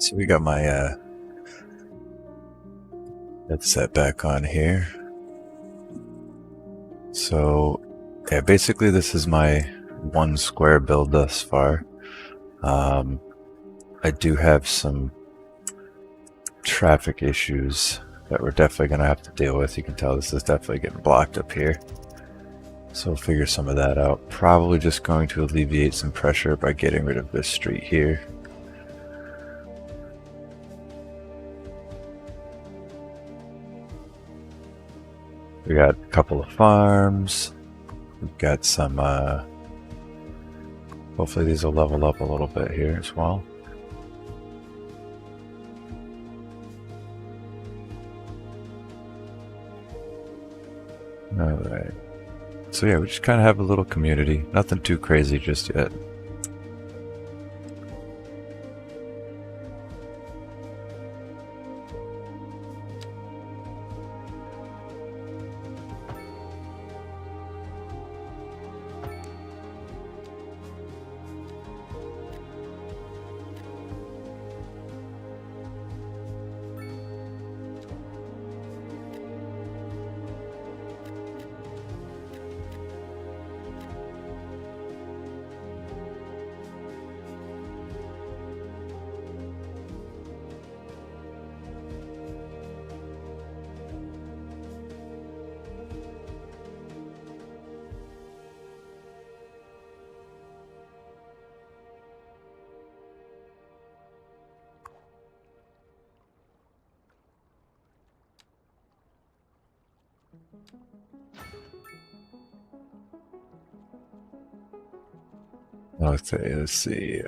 So we got my headset back on here. So yeah, basically this is my one square build thus far. I do have some traffic issues that we're definitely going to have to deal with. You can tell this is definitely getting blocked up here. So we'll figure some of that out. Probably just going to alleviate some pressure by getting rid of this street here. We got a couple of farms. We've got some, hopefully these will level up a little bit here as well. Alright. So yeah, we just kind of have a little community. Nothing too crazy just yet. Okay, let's see.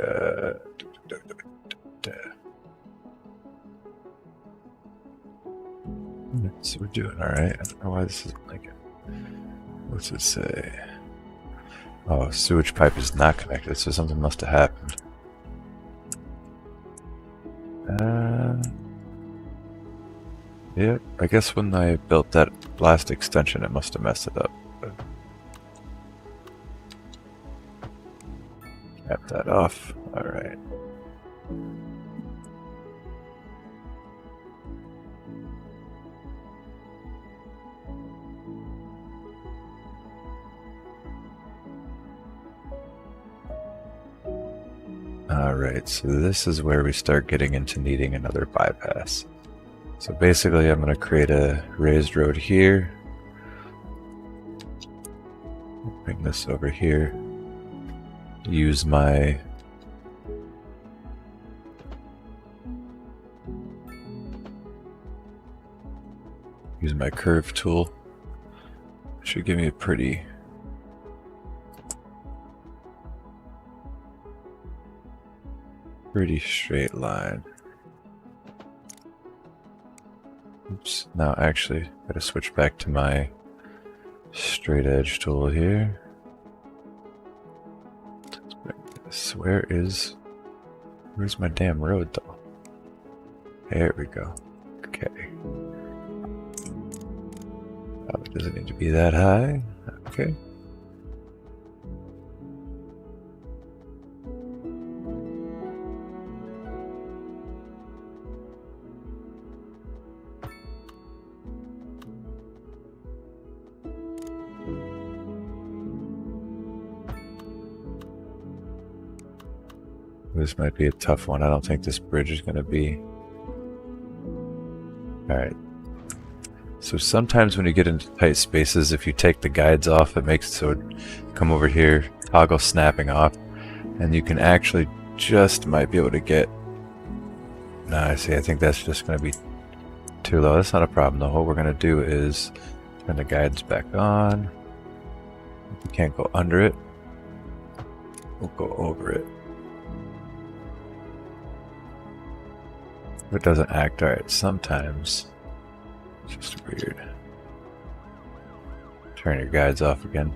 So we're doing alright. I don't know why this isn't like it. What's it say? Oh, sewage pipe is not connected, so something must have happened. Yep, I guess when I built that last extension, it must have messed it up. Cap that off. Alright. Alright, so this is where we start getting into needing another bypass. So basically I'm going to create a raised road here. Bring this over here. Use my curve tool. It should give me a pretty straight line. Oops, now actually gotta switch back to my straight edge tool here. Let's bring this. Where's my damn road though? There we go. Okay. Probably doesn't need to be that high. Okay. This might be a tough one. I don't think this bridge is going to be... Alright. So sometimes when you get into tight spaces, if you take the guides off, it makes it so it come over here, toggle snapping off, and you can actually just might be able to get... Nah, I see. I think that's just going to be too low. That's not a problem though. What we're going to do is turn the guides back on. If we can't go under it, we'll go over it. It doesn't act right sometimes. It's just weird. Turn your guides off again.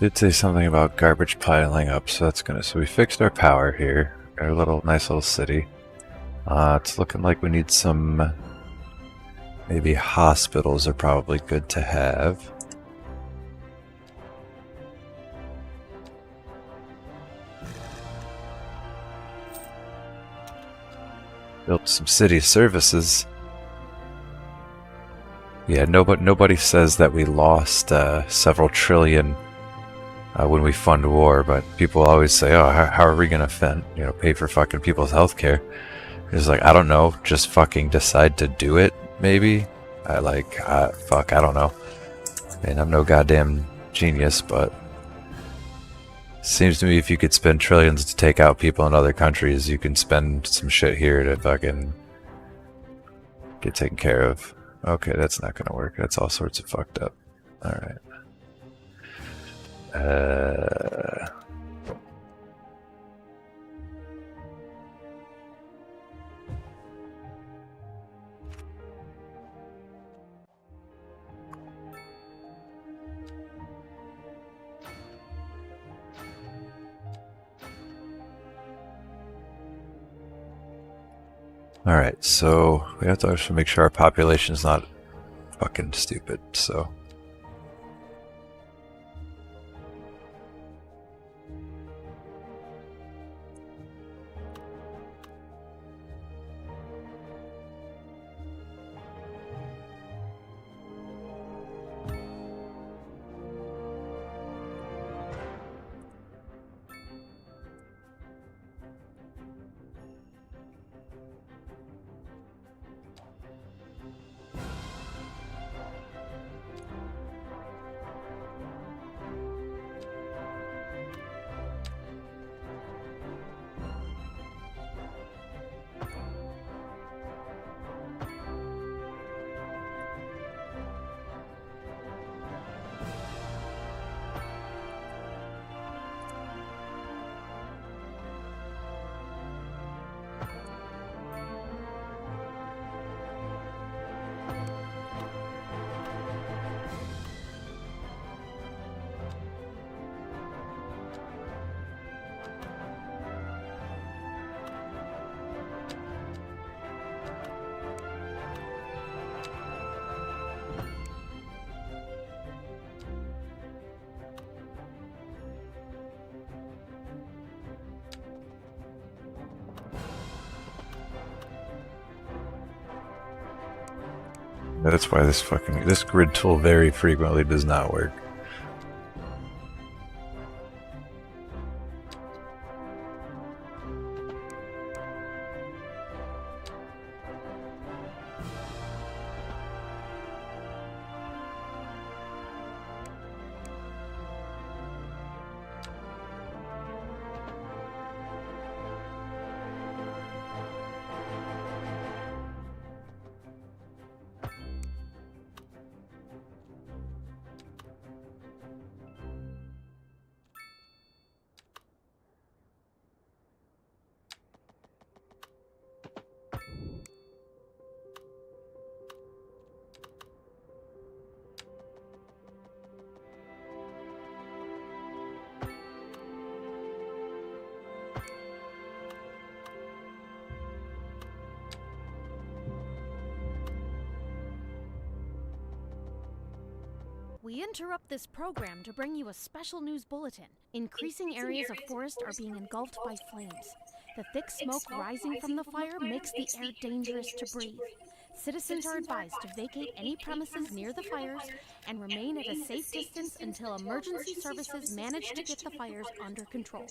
Did say something about garbage piling up, so that's gonna. So we fixed our power here. Got a nice little city. It's looking like we need some. Maybe hospitals are probably good to have. Built some city services. Yeah, nobody says that we lost several trillion when we fund war, but people always say, "Oh, how are we gonna pay for fucking people's healthcare?" It's like, I don't know, just fucking decide to do it. Maybe fuck, I don't know. I mean, I'm no goddamn genius, but seems to me if you could spend trillions to take out people in other countries, you can spend some shit here to fucking get taken care of. Okay, that's not gonna work. That's all sorts of fucked up. Alright. Alright, so we have to actually make sure our population is not fucking stupid, so. That's why this grid tool very frequently does not work. We interrupt this program to bring you a special news bulletin. Increasing areas of forest are being engulfed by flames. The thick smoke rising from the fire makes the air dangerous to breathe. Citizens are advised to vacate any premises near the fires and remain at a safe distance until emergency services manage to get the fires under control.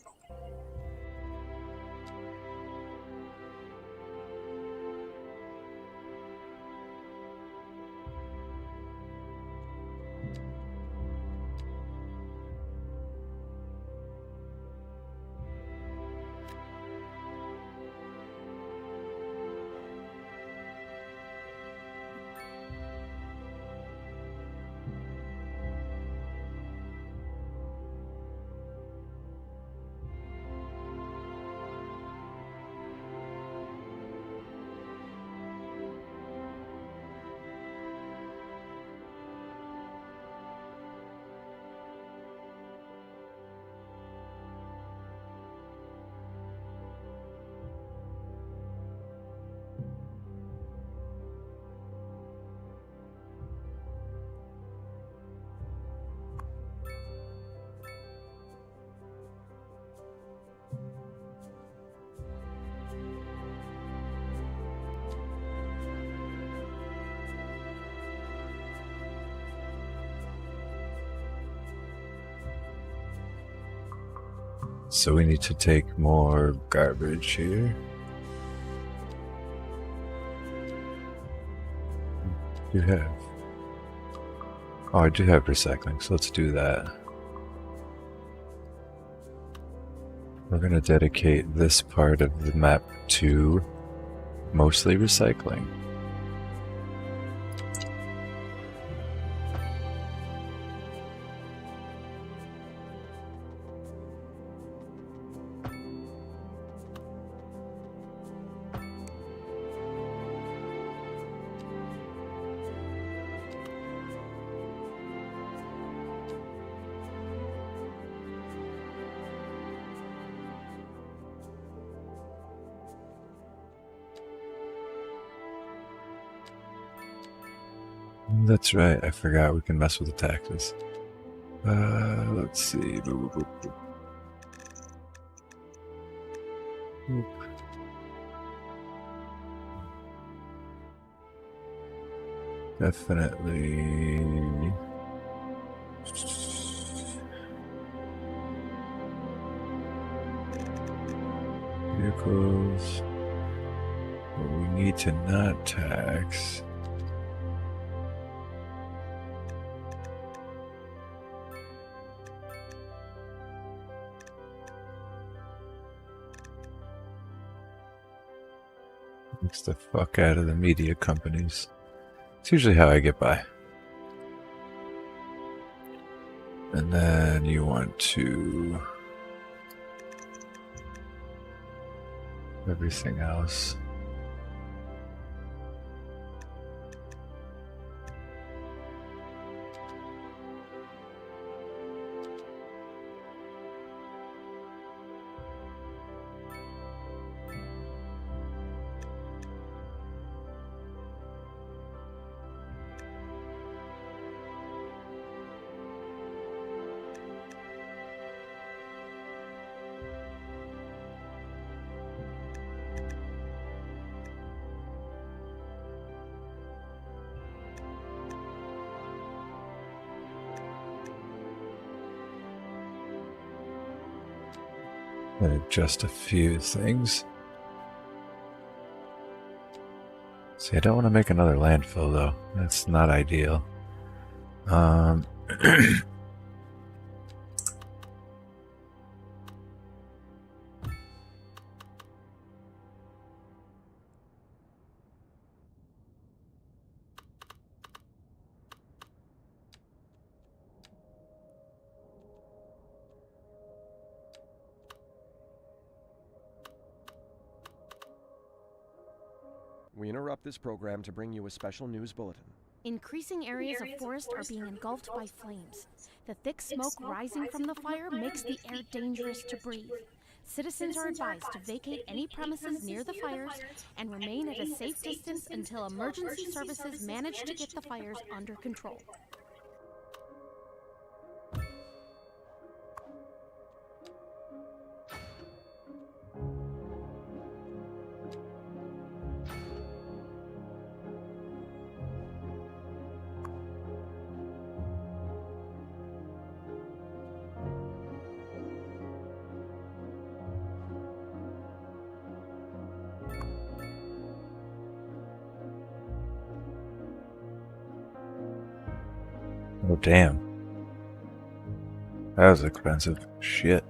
So we need to take more garbage here. Do you have? Oh, I do have recycling, so let's do that. We're going to dedicate this part of the map to mostly recycling. That's right, I forgot we can mess with the taxes. Let's see. Boop, boop, boop, boop. Definitely. Vehicles. What we need to not tax. Takes the fuck out of the media companies. It's usually how I get by. And then you want to... everything else. Just a few things. See, I don't want to make another landfill though. That's not ideal. We interrupt this program to bring you a special news bulletin. Increasing areas of forest are being engulfed by flames. The thick smoke rising from the fire makes the air dangerous to breathe. Citizens are advised to vacate any premises near the fires and remain at a safe distance until emergency services manage to get the fires under control. Oh, damn. That was expensive. Shit.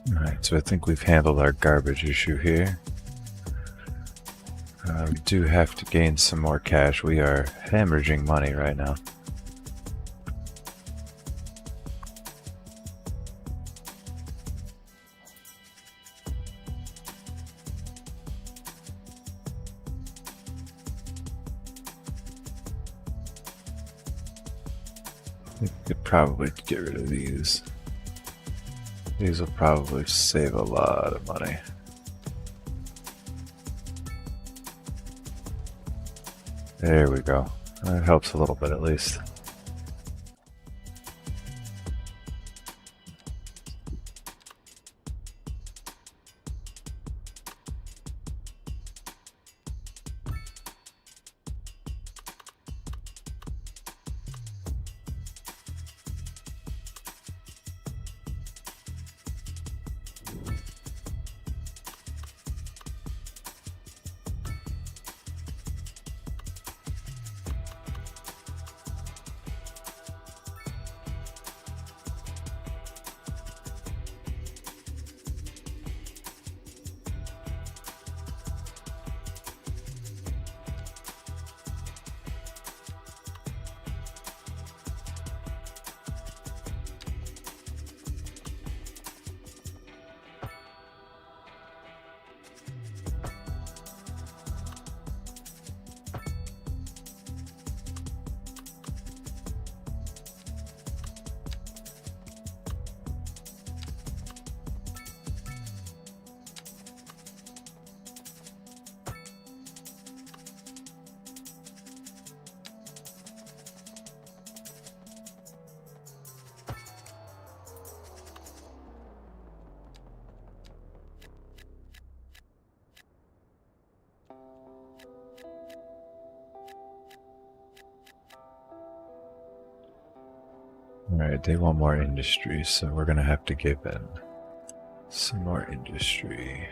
Alright, so I think we've handled our garbage issue here. We do have to gain some more cash. We are hemorrhaging money right now. We could probably get rid of these. These will probably save a lot of money. There we go. That helps a little bit at least. Alright, they want more industry, so we're gonna have to give in some more industry.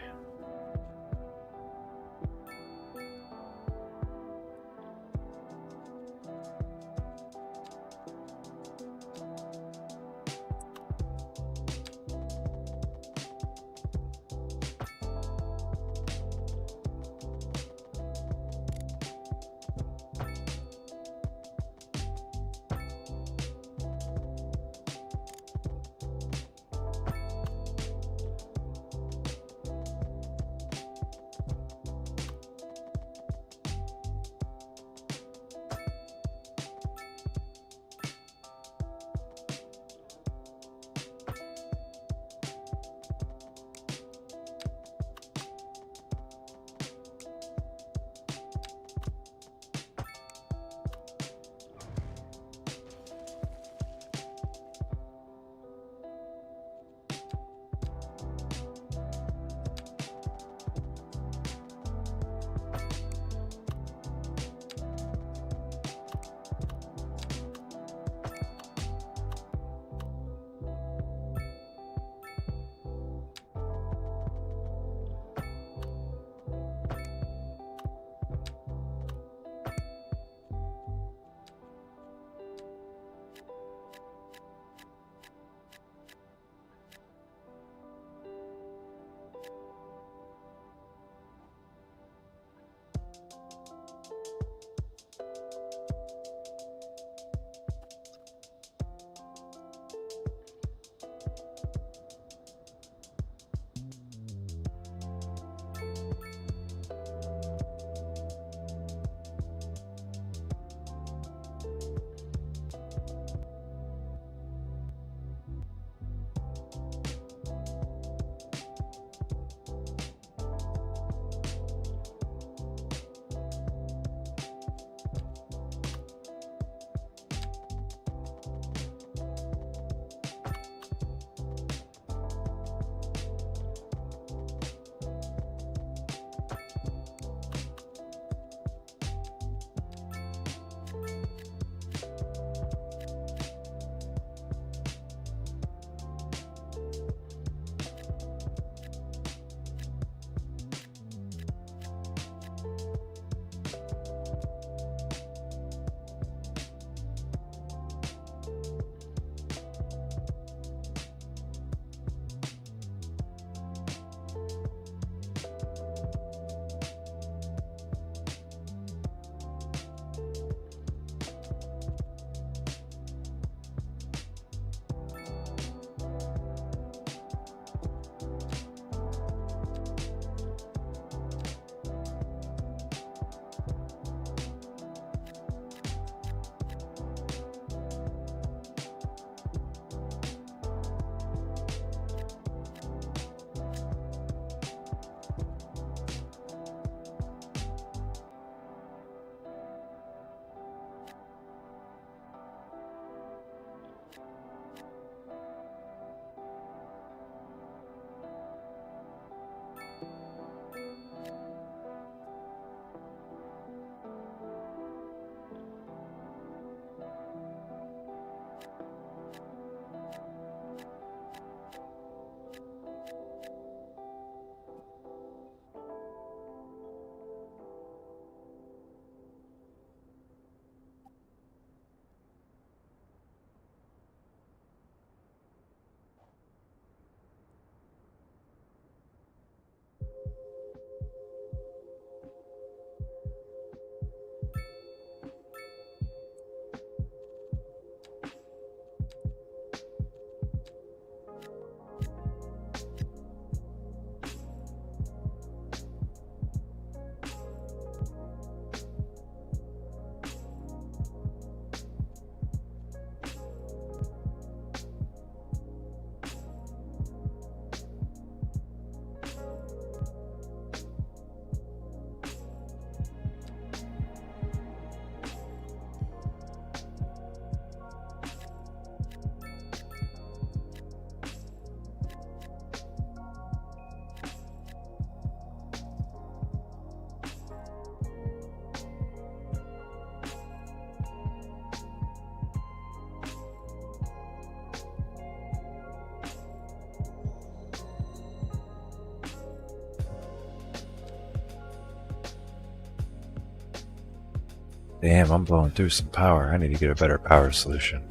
Damn, I'm blowing through some power. I need to get a better power solution.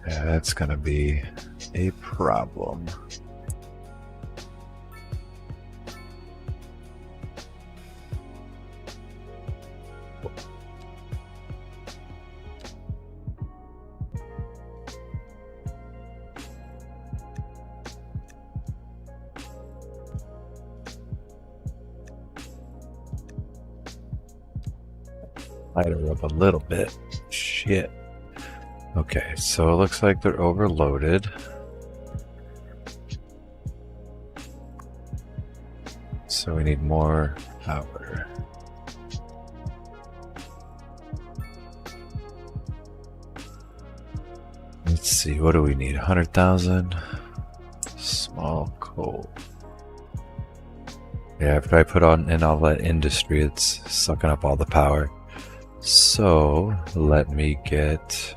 Yeah, that's gonna be a problem. Light her up a little bit. Shit. Okay, so it looks like they're overloaded. So we need more power. Let's see, what do we need? 100,000? Small coal. Yeah, after I put in all that industry, it's sucking up all the power. So, let me get...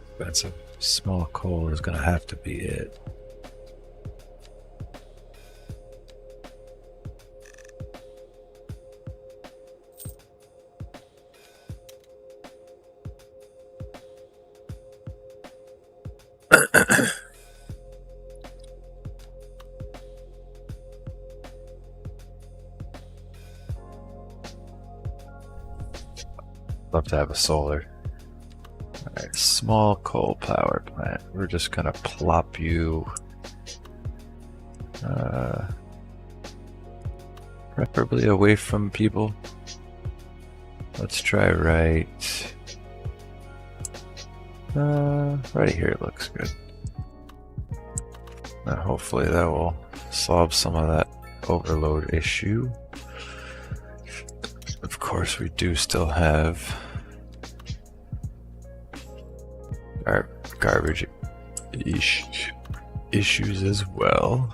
expensive. Small coal is gonna have to be it. Love to have a solar. Alright, small coal power plant. We're just gonna plop you preferably away from people. Let's try right here looks good. And hopefully that will solve some of that overload issue. Of course, we do still have our garbage issues as well.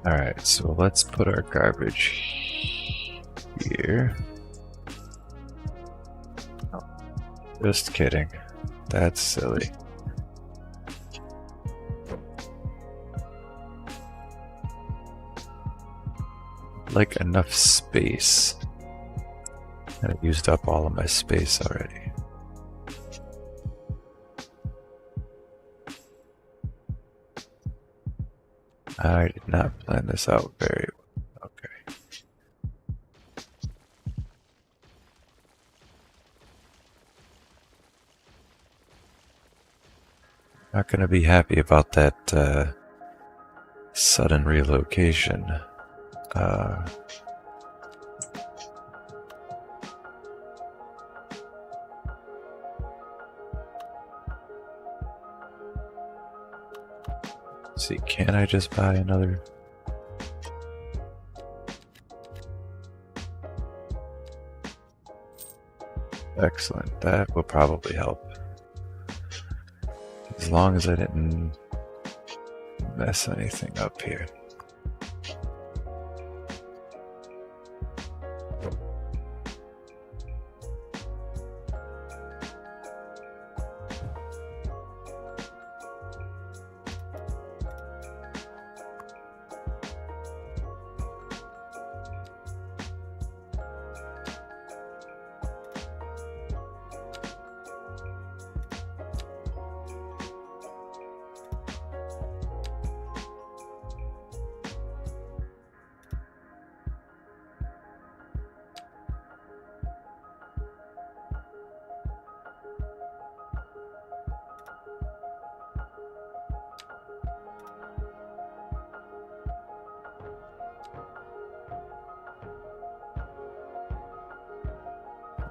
Alright, so let's put our garbage here. Oh, just kidding. That's silly. Like enough space. I used up all of my space already. I did not plan this out very well. Okay. Not gonna be happy about that sudden relocation. See, can I just buy another? Excellent, that will probably help. As long as I didn't mess anything up here.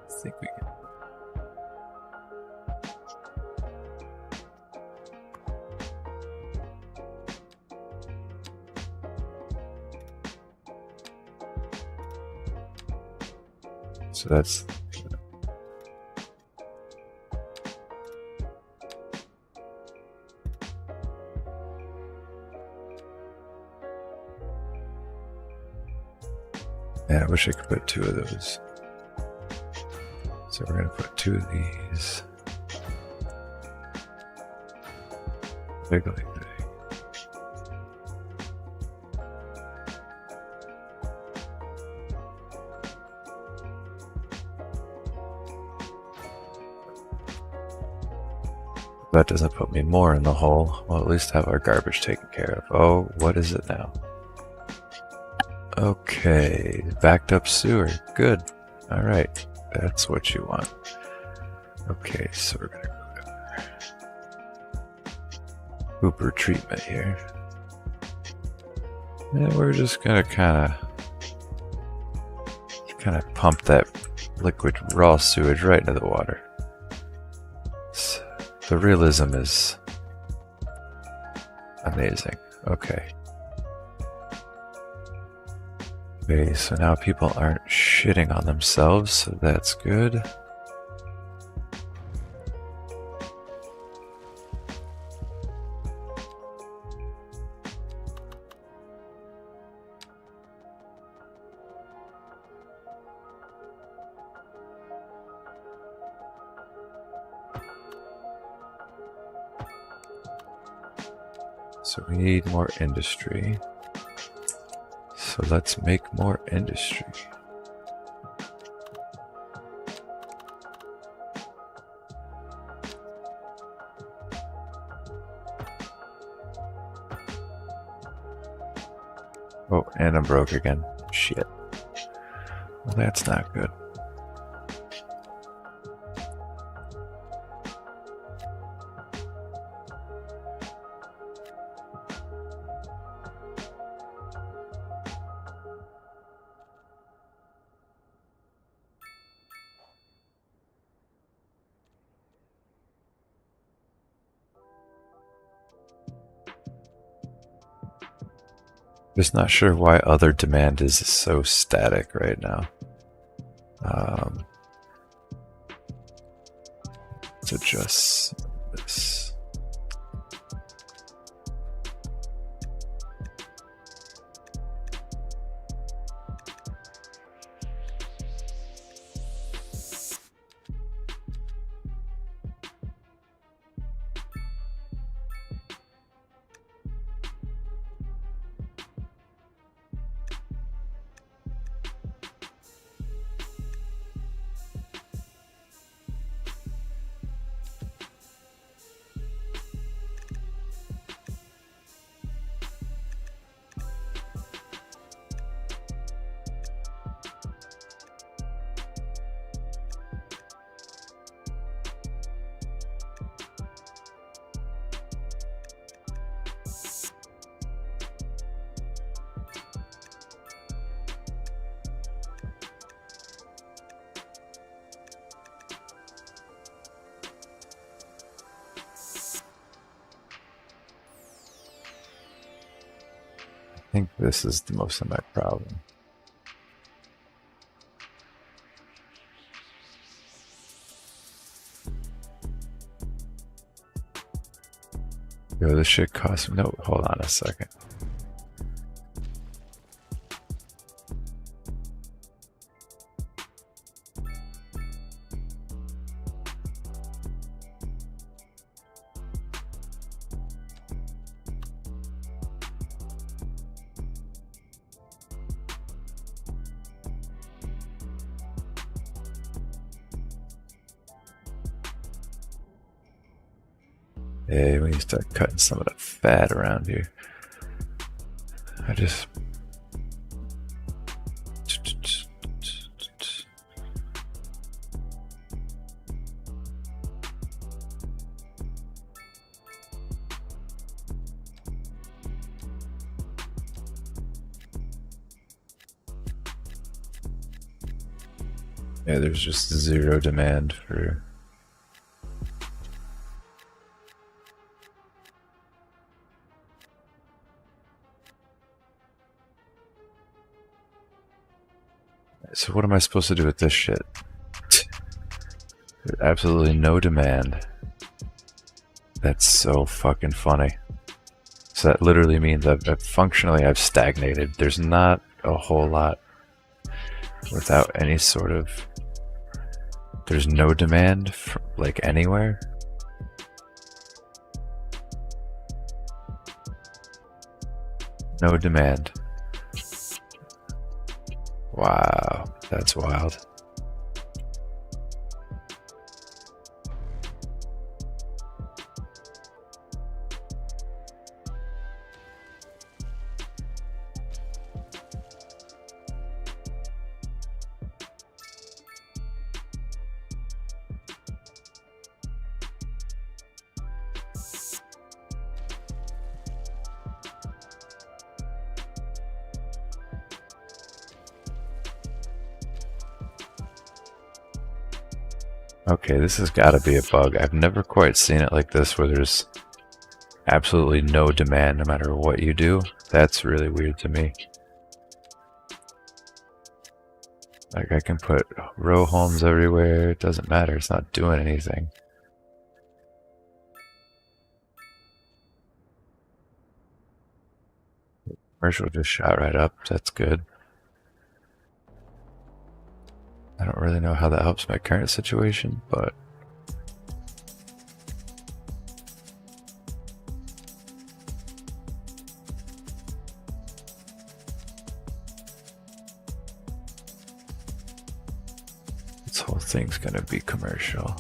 I think we can. So that's man, I wish I could put two of those. So we're going to put two of these. Wiggly thing. That doesn't put me more in the hole. We'll at least have our garbage taken care of. Oh, what is it now? Okay, backed up sewer. Good. Alright, that's what you want. Okay, so we're gonna go to Hooper treatment here. And we're just gonna kinda pump that liquid raw sewage right into the water. The realism is amazing. Okay. Okay, so now people aren't shitting on themselves, so that's good. So we need more industry. So let's make more industry. Oh, and I'm broke again. Shit. Well, that's not good. Just not sure why other demand is so static right now. Let's adjust this. I think this is the most of my problem. Yo, this shit costs me. No, hold on a second. Hey, we need to start cutting some of the fat around here. I just... Yeah, there's just zero demand for... So what am I supposed to do with this shit? There's absolutely no demand. That's so fucking funny. So that literally means that functionally I've stagnated. There's not a whole lot without any sort of... There's no demand for, like, anywhere. No demand. Wow, that's wild. Okay, this has got to be a bug. I've never quite seen it like this where there's absolutely no demand no matter what you do. That's really weird to me. Like I can put row homes everywhere, it doesn't matter, it's not doing anything. Commercial just shot right up, that's good. I don't really know how that helps my current situation, but this whole thing's gonna be commercial.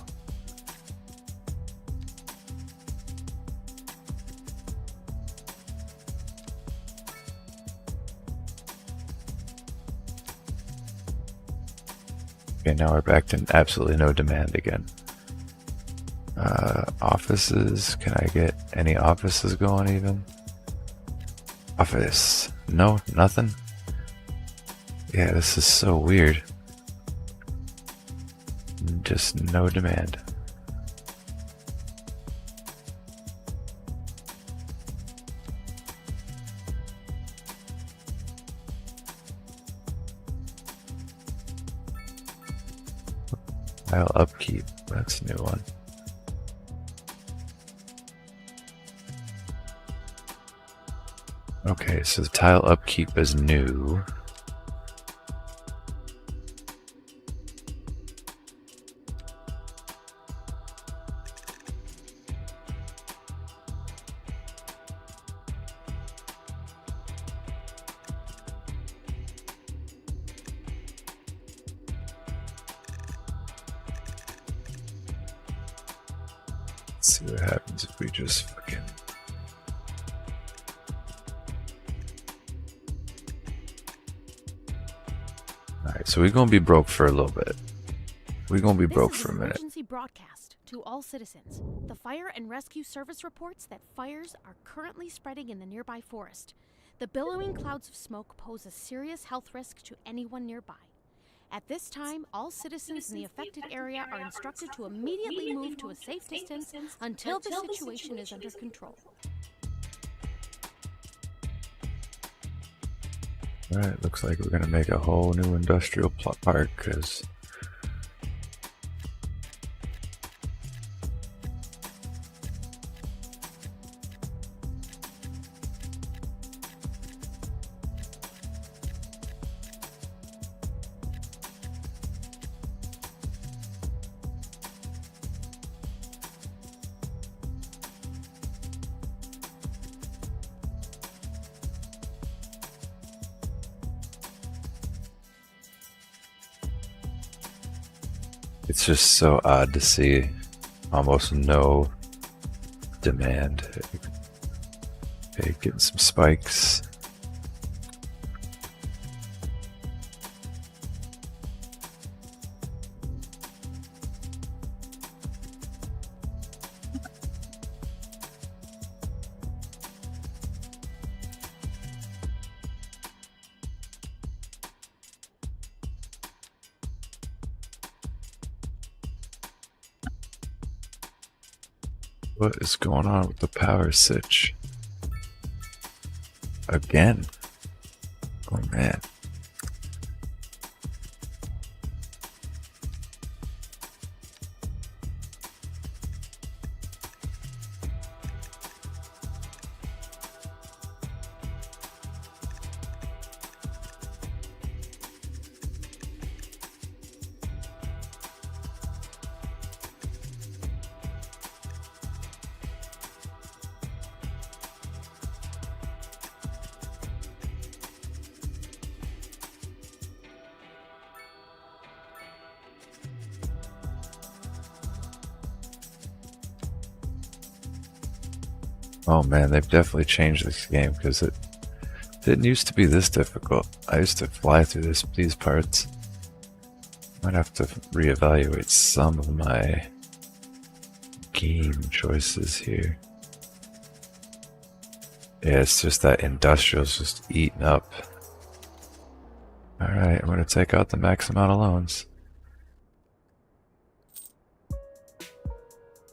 Okay, now we're back to absolutely no demand again. Offices, can I get any offices going even? Office, no, nothing? Yeah, this is so weird. Just no demand. Tile upkeep, that's a new one. Okay, so the tile upkeep is new. Let's see what happens if we just fucking... Alright, so we're gonna be broke for a little bit. We're gonna be broke for a minute. Emergency broadcast to all citizens. The Fire and Rescue Service reports that fires are currently spreading in the nearby forest. The billowing clouds of smoke pose a serious health risk to anyone nearby. At this time, all citizens in the affected area are instructed to immediately move to a safe distance until the situation is under control. Alright, looks like we're gonna make a whole new industrial park, because it's just so odd to see almost no demand. Okay, getting some spikes. What is going on with the power switch? Again? Oh man. Oh man, they've definitely changed this game because it didn't used to be this difficult. I used to fly through these parts. Might have to reevaluate some of my game choices here. Yeah, it's just that industrial's just eating up. Alright, I'm gonna take out the max amount of loans.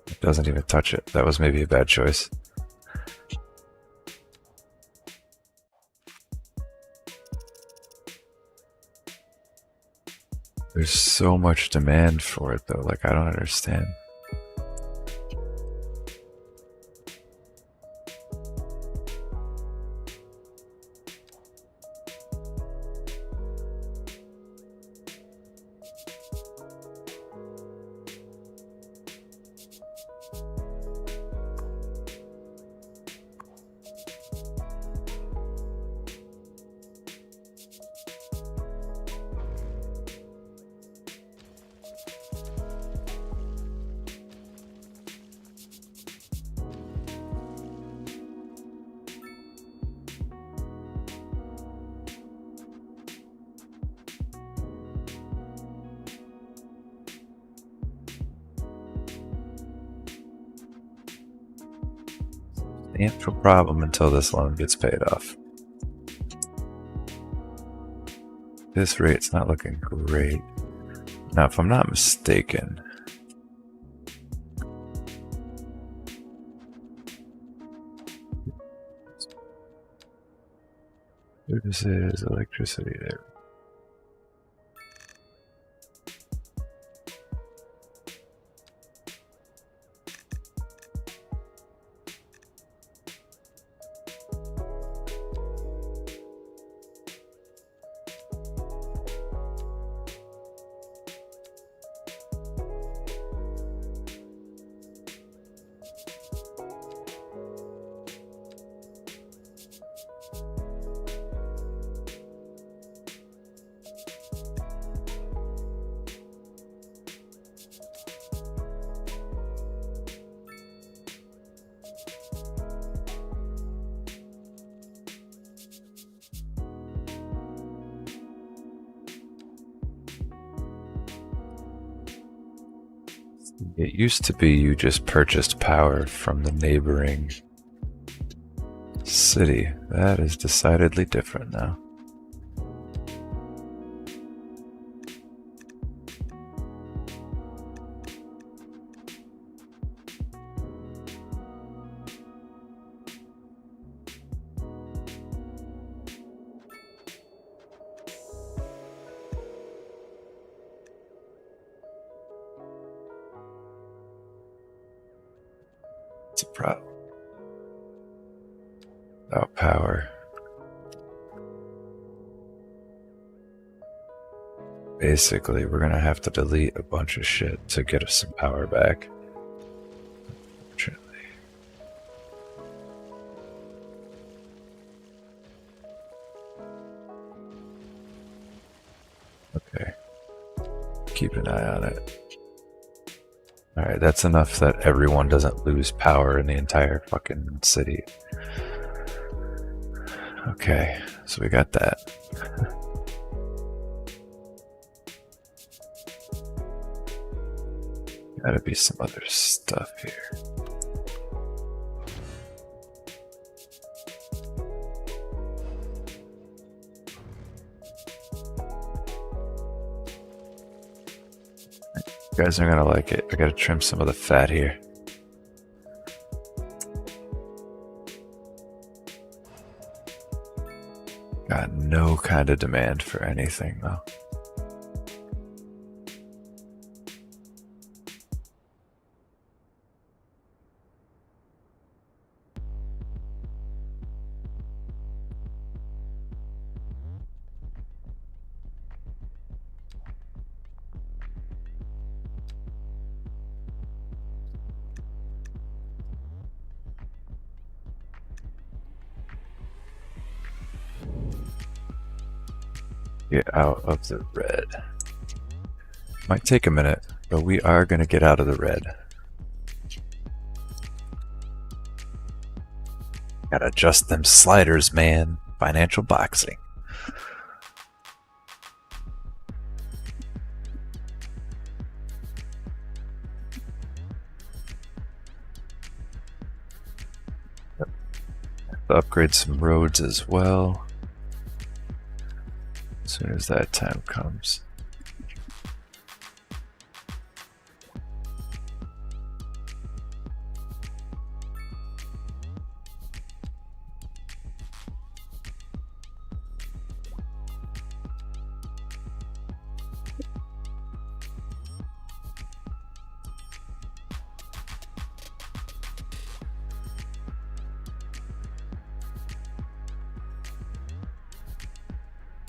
It doesn't even touch it. That was maybe a bad choice. There's so much demand for it though, like I don't understand. Substantial problem until this loan gets paid off. This rate's not looking great. Now, if I'm not mistaken, services, electricity there. It used to be you just purchased power from the neighboring city. That is decidedly different now. It's a problem. Without power. Basically, we're gonna have to delete a bunch of shit to get us some power back. Unfortunately. Okay. Keep an eye on it. Alright, that's enough that everyone doesn't lose power in the entire fucking city. Okay, so we got that. Gotta be some other stuff here. You guys are gonna like it. I gotta trim some of the fat here. Got no kind of demand for anything though. Get out of the red. Might take a minute, but we are going to get out of the red. Gotta adjust them sliders, man. Financial boxing. Upgrade some roads as well as soon as that time comes.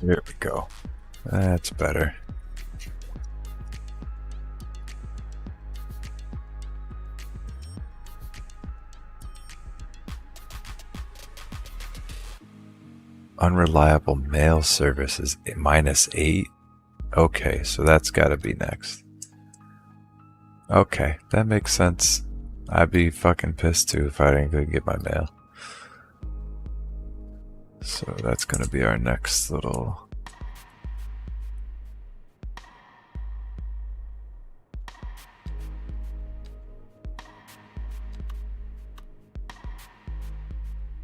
There we go. That's better. Unreliable mail service is -8. Okay, so that's gotta be next. Okay, that makes sense. I'd be fucking pissed too if I didn't get my mail. So that's gonna be our next little...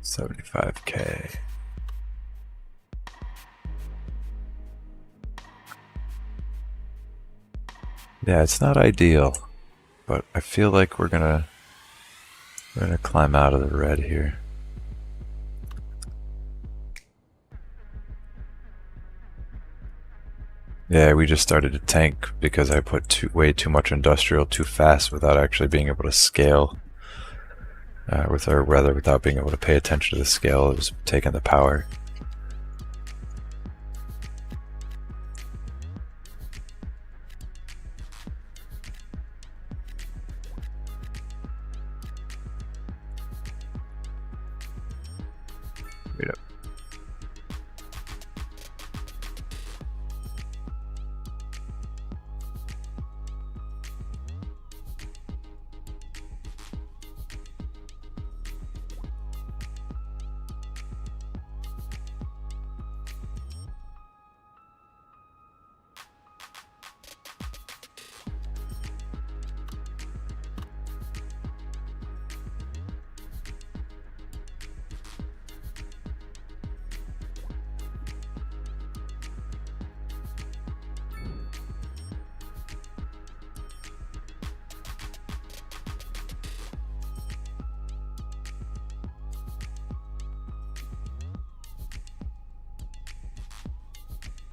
$75K. Yeah, it's not ideal, but I feel like we're gonna climb out of the red here. Yeah, we just started to tank because I put way too much industrial too fast without actually being able to scale. Without being able to pay attention to the scale, it was taking the power. Wait up.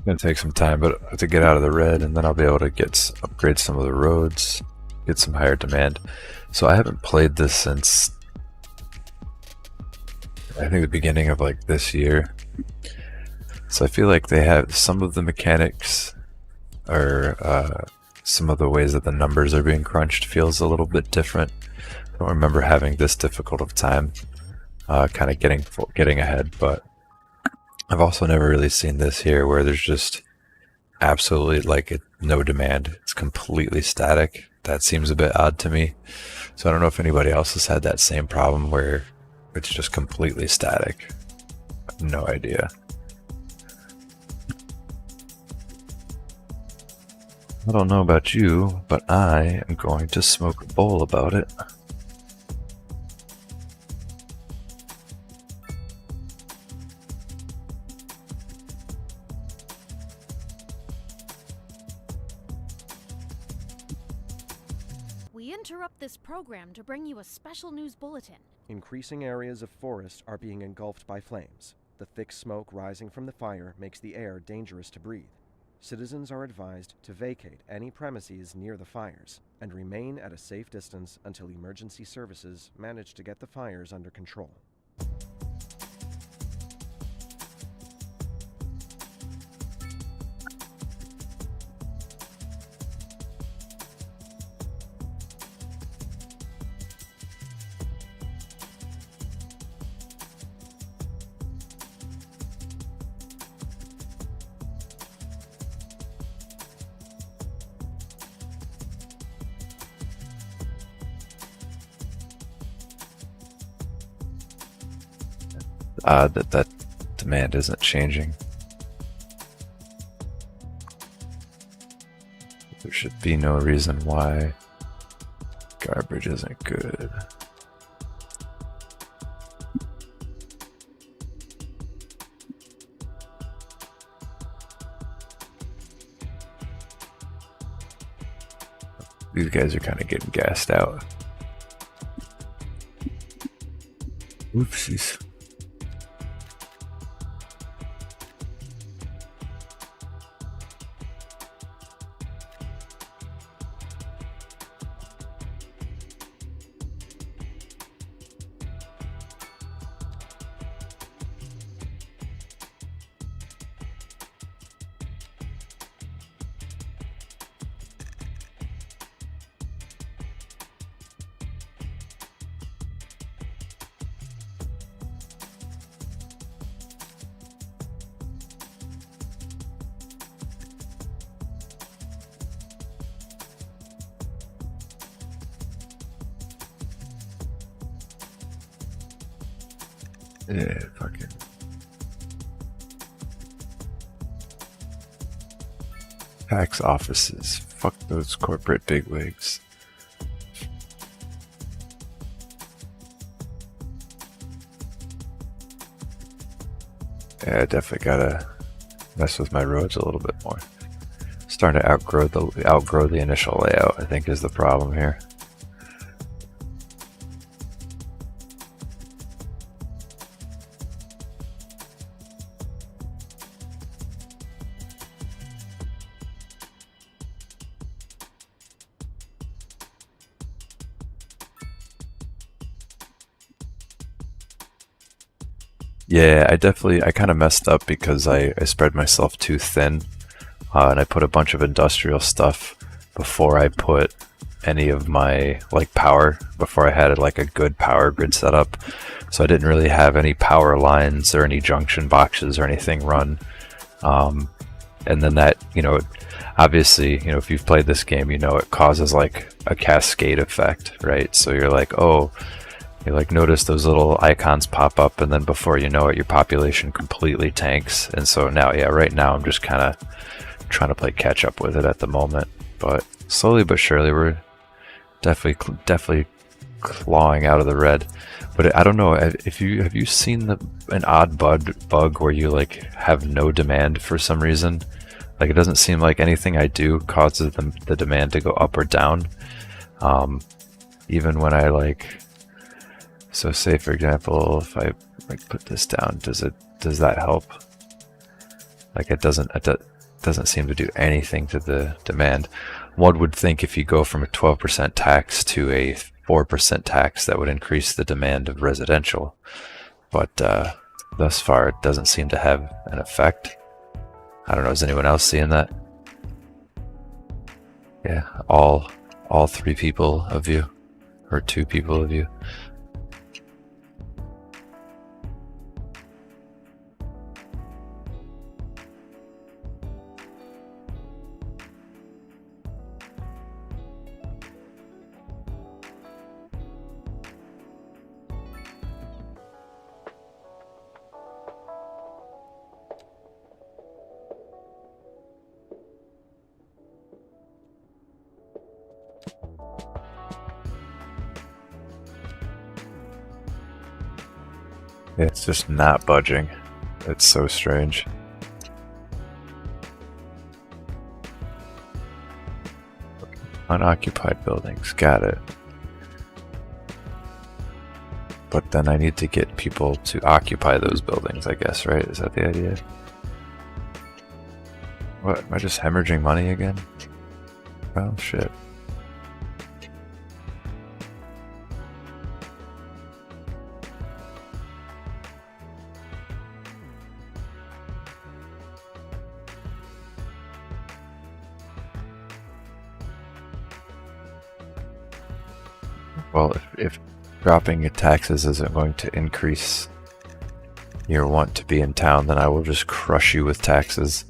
Gonna take some time, but to get out of the red, and then I'll be able to upgrade some of the roads, get some higher demand. So I haven't played this since I think the beginning of like this year. So I feel like they have some of the mechanics, or some of the ways that the numbers are being crunched feels a little bit different. I don't remember having this difficult of time kind of getting ahead, but I've also never really seen this here where there's just absolutely like no demand. It's completely static. That seems a bit odd to me. So I don't know if anybody else has had that same problem where it's just completely static. I have no idea. I don't know about you, but I am going to smoke a bowl about it. We interrupt this program to bring you a special news bulletin. Increasing areas of forest are being engulfed by flames. The thick smoke rising from the fire makes the air dangerous to breathe. Citizens are advised to vacate any premises near the fires and remain at a safe distance until emergency services manage to get the fires under control. Odd that that demand isn't changing. There should be no reason why garbage isn't good. These guys are kind of getting gassed out. Oopsies. Yeah, fucking. Tax offices. Fuck those corporate bigwigs. Yeah, I definitely gotta mess with my roads a little bit more. Starting to outgrow the initial layout, I think, is the problem here. Yeah, I kind of messed up because I spread myself too thin, and I put a bunch of industrial stuff before I put any of my power, before I had like a good power grid set up. So I didn't really have any power lines or any junction boxes or anything run. And then that, obviously, if you've played this game, it causes like a cascade effect, right? So you're like, oh, you notice those little icons pop up, and then before you know it, your population completely tanks. And so now, yeah, right now I'm just kind of trying to play catch up with it at the moment. But slowly but surely, we're definitely clawing out of the red. But I don't know if have you seen an odd bug where you have no demand for some reason? It doesn't seem like anything I do causes the demand to go up or down. Even when I so say for example, if I put this down, does that help? It doesn't seem to do anything to the demand. One would think if you go from a 12% tax to a 4% tax, that would increase the demand of residential. But thus far, it doesn't seem to have an effect. I don't know, is anyone else seeing that? Yeah, all 3 people of you, or 2 people of you. It's just not budging. It's so strange. Unoccupied buildings, got it. But then I need to get people to occupy those buildings, I guess, right? Is that the idea? What, am I just hemorrhaging money again? Oh, shit. Well, if dropping your taxes isn't going to increase your want to be in town, then I will just crush you with taxes.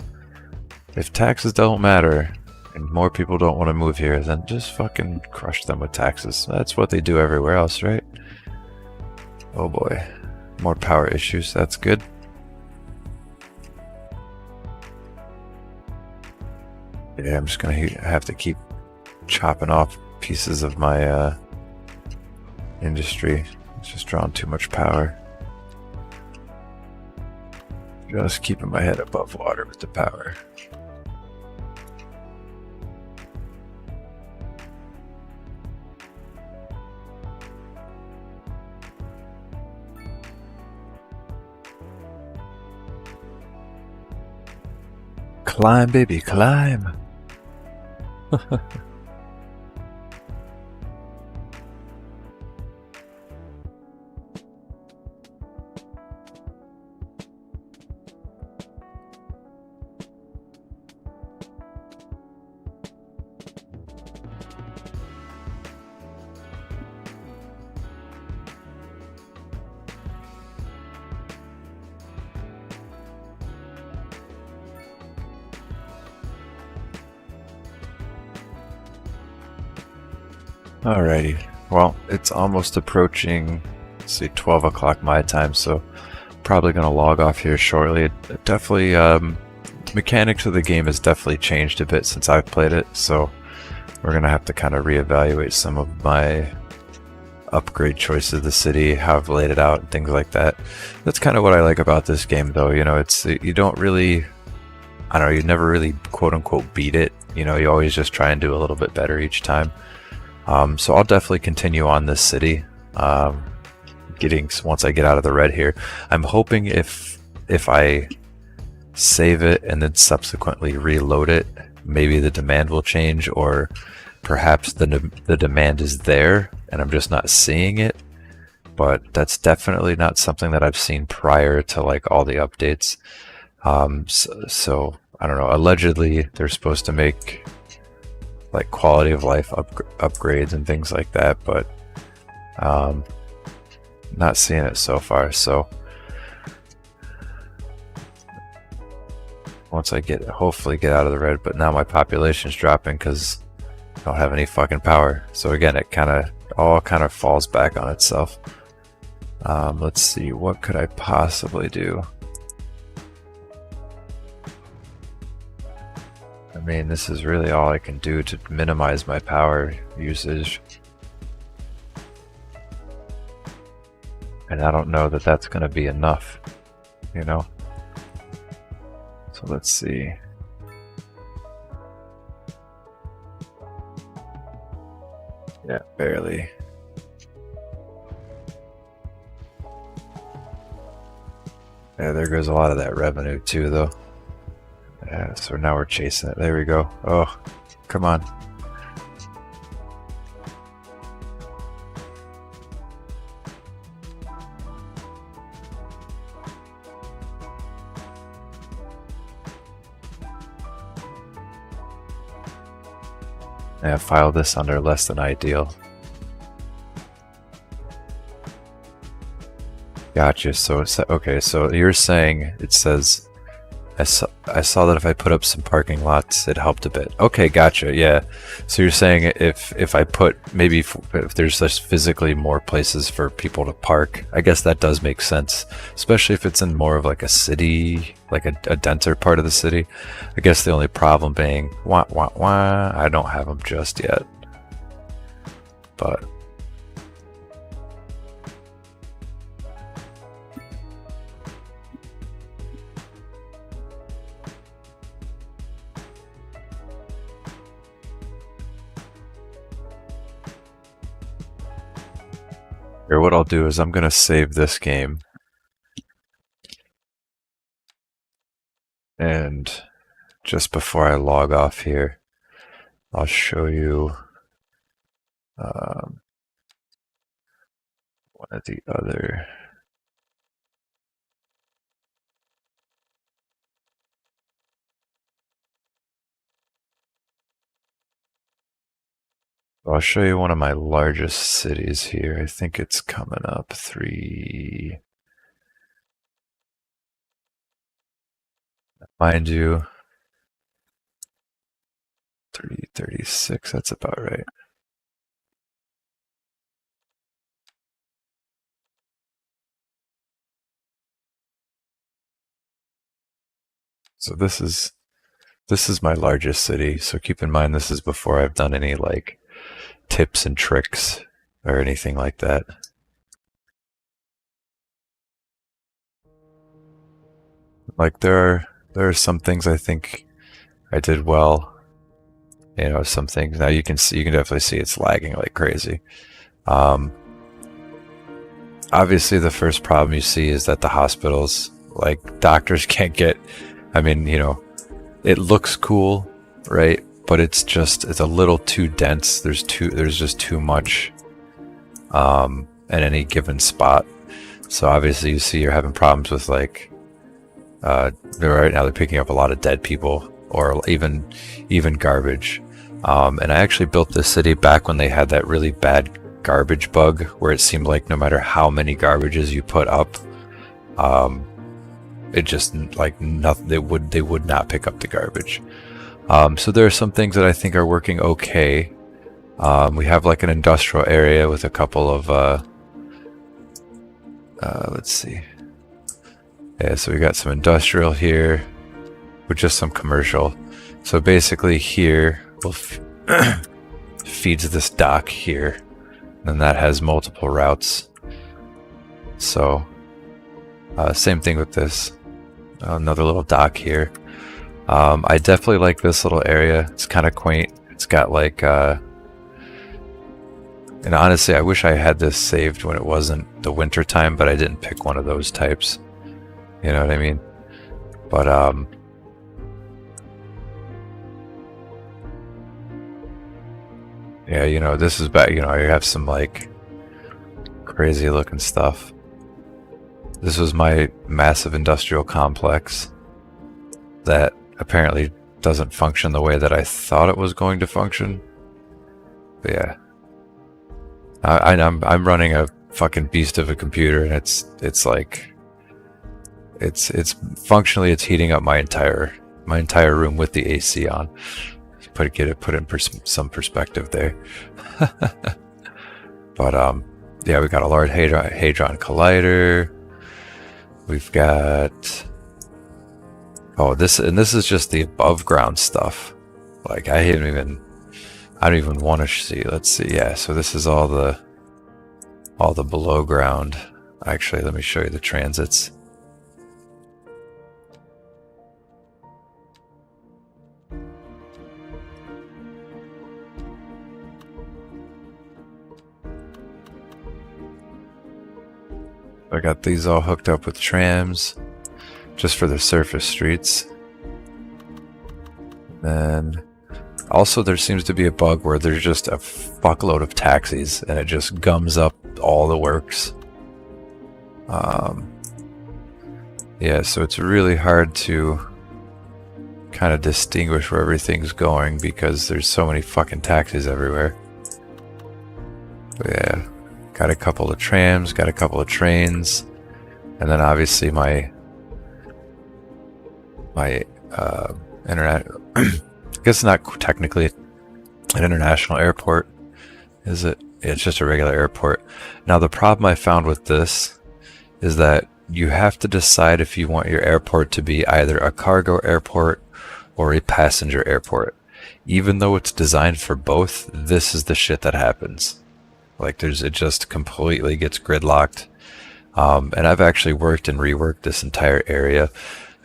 If taxes don't matter and more people don't want to move here, then just fucking crush them with taxes. That's what they do everywhere else, right? Oh boy. more power issues. That's good. Yeah, I'm just gonna have to keep chopping off pieces of my industry. It's just drawing too much power. Just keeping my head above water with the power. Climb, baby, climb! Alrighty, well, it's almost approaching, let's see, 12 o'clock my time, so probably going to log off here shortly. It definitely, mechanics of the game has definitely changed a bit since I've played it, so we're going to have to kind of reevaluate some of my upgrade choices of the city, how I've laid it out, and things like that. That's kind of what I like about this game, though. You know, you don't really, I don't know, you never really quote-unquote beat it. You know, you always just try and do a little bit better each time. So I'll definitely continue on this city, once I get out of the red here. I'm hoping if I save it and then subsequently reload it, maybe the demand will change, or perhaps the demand is there and I'm just not seeing it. But that's definitely not something that I've seen prior to like all the updates. So I don't know. Allegedly, they're supposed to make like quality of life upgrades and things like that, but not seeing it so far. So once I hopefully get out of the red, but now my population's dropping because I don't have any fucking power. So again, it all kind of falls back on itself. Let's see, what could I possibly do? I mean, this is really all I can do to minimize my power usage. And I don't know that that's going to be enough, you know? So let's see. Yeah, barely. Yeah, there goes a lot of that revenue too, though. Yeah, so now we're chasing it. There we go. Oh, come on. Yeah, file this under less than ideal. Gotcha. So okay. So you're saying it says I saw that if I put up some parking lots, it helped a bit. Okay, gotcha. Yeah. So you're saying if I put maybe if there's just physically more places for people to park, I guess that does make sense, especially if it's in more of like a city, like a denser part of the city. I guess the only problem being, I don't have them just yet, but. Here, what I'll do is I'm going to save this game. And just before I log off here, I'll show you one of the other. I'll show you one of my largest cities here. I think it's coming up 3. Mind you, 336, that's about right. So this is my largest city. So keep in mind this is before I've done any like tips and tricks or anything like that. Like there are some things I think I did well. You know, some things now you can definitely see it's lagging like crazy. Obviously the first problem you see is that the hospitals, like doctors can't get, I mean, you know, it looks cool, right? But it's a little too dense. There's just too much at any given spot. So obviously you see you're having problems with like right now they're picking up a lot of dead people or even garbage. And I actually built this city back when they had that really bad garbage bug where it seemed like no matter how many garbages you put up, it just like nothing. They would not pick up the garbage. So there are some things that I think are working okay. We have like an industrial area with a couple of let's see. Yeah, so we got some industrial here with just some commercial. So basically here we'll feeds this dock here, and that has multiple routes. So same thing with this. Another little dock here. I definitely like this little area. It's kind of quaint. It's got like and honestly I wish I had this saved when it wasn't the winter time, but I didn't pick one of those types. You know what I mean? But yeah, you know, this is back, you know, you have some like crazy looking stuff. This was my massive industrial complex that apparently doesn't function the way that I thought it was going to function. But yeah, I'm running a fucking beast of a computer, and it's like it's functionally it's heating up my entire room with the AC on. Put in some perspective there. But yeah, we got a Large Hadron Collider. We've got this is just the above ground stuff. Like I don't even want to see. Let's see. Yeah, so this is all the below ground. Actually, let me show you the transits. I got these all hooked up with trams just for the surface streets. And also there seems to be a bug where there's just a fuckload of taxis and it just gums up all the works. Yeah, so it's really hard to kind of distinguish where everything's going because there's so many fucking taxis everywhere. But yeah. Got a couple of trams, got a couple of trains, and then obviously my internet. I guess it's not technically an international airport, is it? It's just a regular airport. Now the problem I found with this is that you have to decide if you want your airport to be either a cargo airport or a passenger airport. Even though it's designed for both, this is the shit that happens. Like it just completely gets gridlocked. And I've actually worked and reworked this entire area.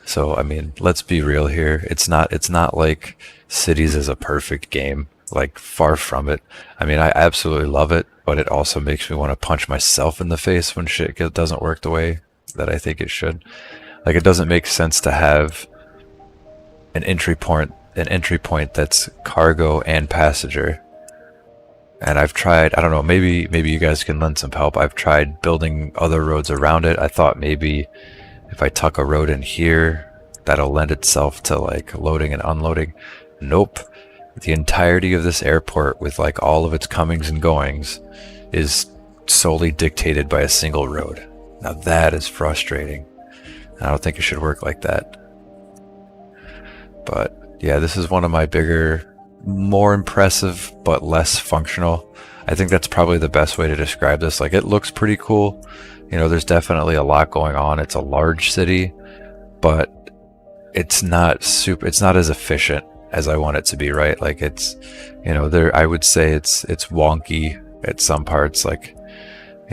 So I mean, let's be real here. It's not like Cities is a perfect game. Like far from it. I mean, I absolutely love it, but it also makes me want to punch myself in the face when shit doesn't work the way that I think it should. Like it doesn't make sense to have an entry point that's cargo and passenger. And I've tried, I don't know, maybe you guys can lend some help. I've tried building other roads around it. I thought maybe if I tuck a road in here, that'll lend itself to like loading and unloading. Nope. The entirety of this airport with like all of its comings and goings is solely dictated by a single road. Now that is frustrating. I don't think it should work like that. But yeah, this is one of my bigger, more impressive but less functional. I think that's probably the best way to describe this. Like it looks pretty cool. You know, there's definitely a lot going on. It's a large city, but it's not as efficient as I want it to be, right? Like it's, I would say it's wonky at some parts. Like,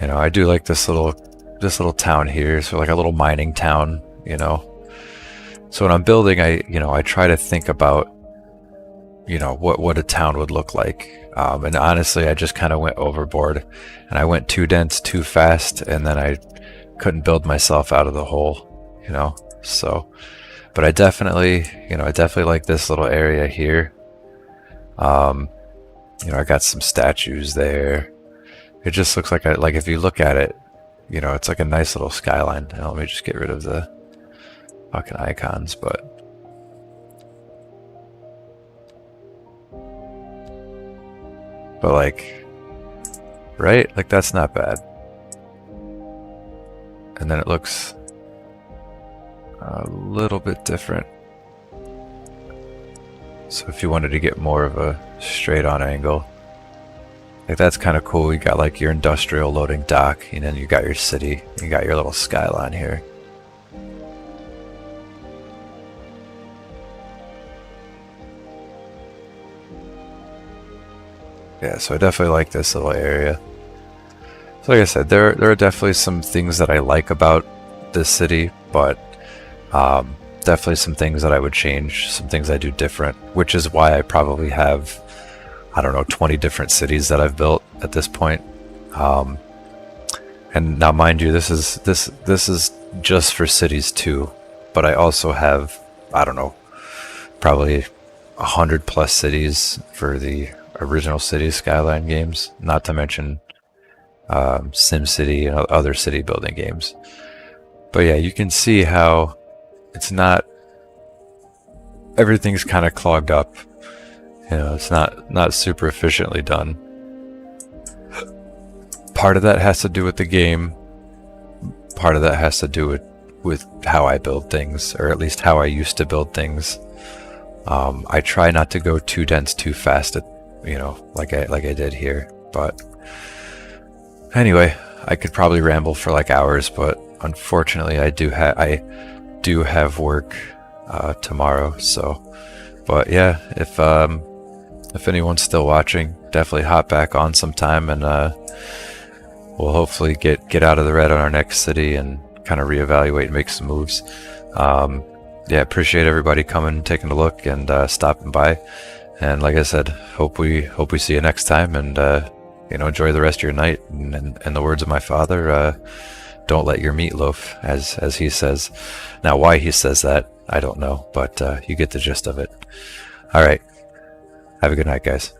I do like this little town here, so like a little mining town, So when I'm building, I try to think about, what a town would look like. And honestly, I just kind of went overboard, and I went too dense, too fast, and then I couldn't build myself out of the hole, So, but I definitely like this little area here. I got some statues there. It just looks like if you look at it, it's like a nice little skyline. Now, let me just get rid of the fucking icons, but like, right? Like that's not bad. And then it looks a little bit different. So if you wanted to get more of a straight on angle, like that's kind of cool. You got like your industrial loading dock, and then you got your city, you got your little skyline here. Yeah, so I definitely like this little area. So like I said, there are definitely some things that I like about this city, but definitely some things that I would change, some things I do different, which is why I probably have, I don't know, 20 different cities that I've built at this point. And now, mind you, this is just for cities too, but I also have, I don't know, probably 100+ cities for the original Cities Skyline games, not to mention SimCity and other city building games. But yeah, you can see how it's not, everything's kind of clogged up. It's not super efficiently done. Part of that has to do with the game. Part of that has to do with how I build things, or at least how I used to build things. I try not to go too dense, too fast, like I did here. But anyway, I could probably ramble for like hours, but unfortunately, I do have work tomorrow. So, but yeah, if anyone's still watching, definitely hop back on sometime, and we'll hopefully get out of the red on our next city and kind of reevaluate and make some moves. Yeah, appreciate everybody coming, taking a look, and stopping by. And like I said, hope we see you next time, and enjoy the rest of your night. And in the words of my father, don't let your meat loaf, as he says. Now, why he says that, I don't know, but you get the gist of it. All right, have a good night, guys.